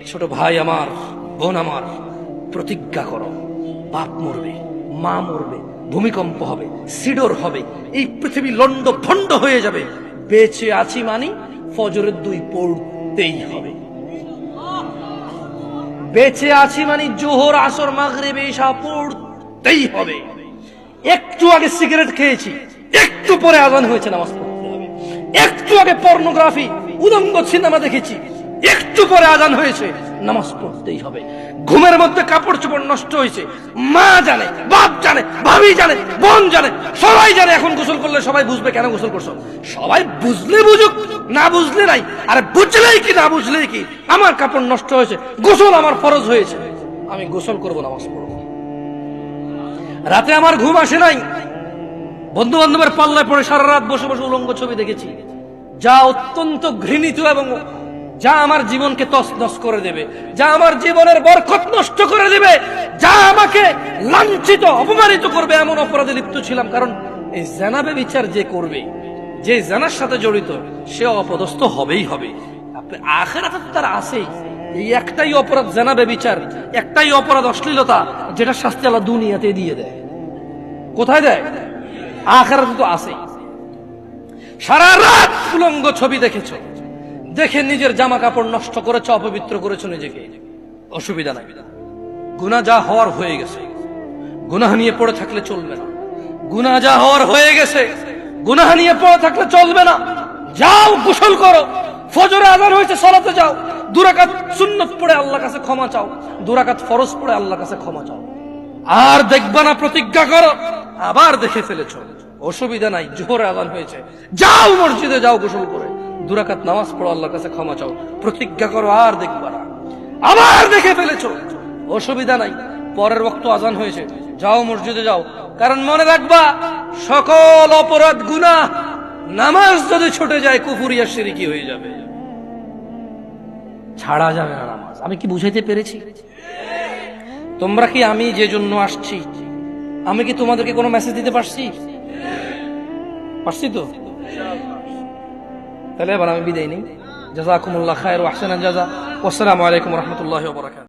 ছোট ভাই আমার, বোন আমার, প্রতিজ্ঞা করো, বাপ মরবে, মা মরবে, ভূমিকম্প হবে, সিডর হবে, এই পৃথিবী লন্ড ভন্ড হয়ে যাবে, বেঁচে আছি মানি ফজরের 2 পড়তেই হবে। বেঁচে আছি মানি জোহর, আসর, মাগরিব, ইশা পড়তেই হবে। একটু আগে সিগারেট খেয়েছি, একটু পরে আজান হয়েছে, নামাজ পড়তে হবে। একটু আগে পর্নোগ্রাফি, উদঙ্গ সিনেমা দেখেছি, একটু পরে আজান হয়েছে, নামাজ পড়তেই হবে। ঘুমের মধ্যে কাপড় চোপড় নষ্ট হয়েছে, মা জানে, বাপ জানে, ভাবি জানে, বোন জানে, সবাই জানে। এখন গোসল করলে সবাই বুঝবে কেন গোসল করছো। সবাই বুঝলে বুঝুক, না বুঝলে নাই। আরে বুঝলেই কি না বুঝলেই কি, আমার কাপড় নষ্ট হয়েছে, গোসল আমার ফরজ হয়েছে, আমি গোসল করবো, নামাজ পড়বো। রাতে আমার ঘুম আসে নাই, বন্ধু বান্ধবের পাল্লায় পড়ে সারা রাত বসে বসে উলঙ্গ ছবি দেখেছি, যা অত্যন্ত ঘৃণিত এবং যা আমার জীবনকে তছনছ করে দেবে, যা আমার জীবনের বরকত নষ্ট করে দেবে, যা আমাকে লাঞ্ছিত অপমানিত করবে, এমন অপরাধে লিপ্ত ছিলাম। কারণ এই জানাবে বিচার যে করবে, যে জানার সাথে জড়িত, সে অপদস্থ হবেই হবে। আখিরাতে তো তার আছেই। এই একটাই অপরাধ জানাবে বিচার, একটাই অপরাধ অশ্লীলতা, যেটা শাস্তি আল্লাহ দুনিয়াতে দিয়ে দেয়। কোথায় দেয়? আখিরাতে তো আছেই। সারা রাত উলঙ্গ ছবি দেখেছো, দেখে নিজের জামা কাপড় নষ্ট করেছো, অপবিত্র করেছো নিজেকে, অসুবিধা নাই। গুনাহ যা হওয়ার হয়ে গেছে, গুনাহ নিয়ে পড়ে থাকলে চলবে না। গুনাহ যা হওয়ার হয়ে গেছে, গুনাহ নিয়ে পড়ে থাকলে চলবে না। যাও গোসল করো, ফজরে আযান হয়েছে, সালাতে যাও, 2 রাকাত সুন্নাত পড়ে আল্লাহর কাছে ক্ষমা চাও, 2 রাকাত ফরজ পড়ে আল্লাহর কাছে ক্ষমা চাও। আর দেখবা না, প্রতিজ্ঞা করো। আবার দেখে ফেলেছো, অসুবিধা নাই, জোহরে আযান হয়েছে, যাও মসজিদে, যাও গোসল করে 2 রাকাত নামাজ পড়ো, আল্লাহর কাছে ক্ষমা চাও, প্রতিজ্ঞা করো, আর দেখবা না। আবার দেখে ফেলেছো, অসুবিধা নাই, পরের ওয়াক্ত আযান হয়েছে, যাও মসজিদে যাও। কারণ মনে রাখবা, সকল অপরাধ গুনাহ নামাজ যদি ছুটে যায় কুফরিয়া শিরকি হয়ে যাবে, ছাড়া যাবে না নামাজ। আমি কি বুঝাইতে পেরেছি? তোমরা কি, আমি যে জন্য আসছি, আমি কি তোমাদেরকে কোনো মেসেজ দিতে পারছি? পারছি তো? তাহলে এবার আমি বিদায় নিই। জাযাকুমুল্লাহ খায়র ওয়া আহসানাল জাযা। ওয়াসসালামু আলাইকুম ওয়া রাহমাতুল্লাহি ওয়া বারাকাতুহু।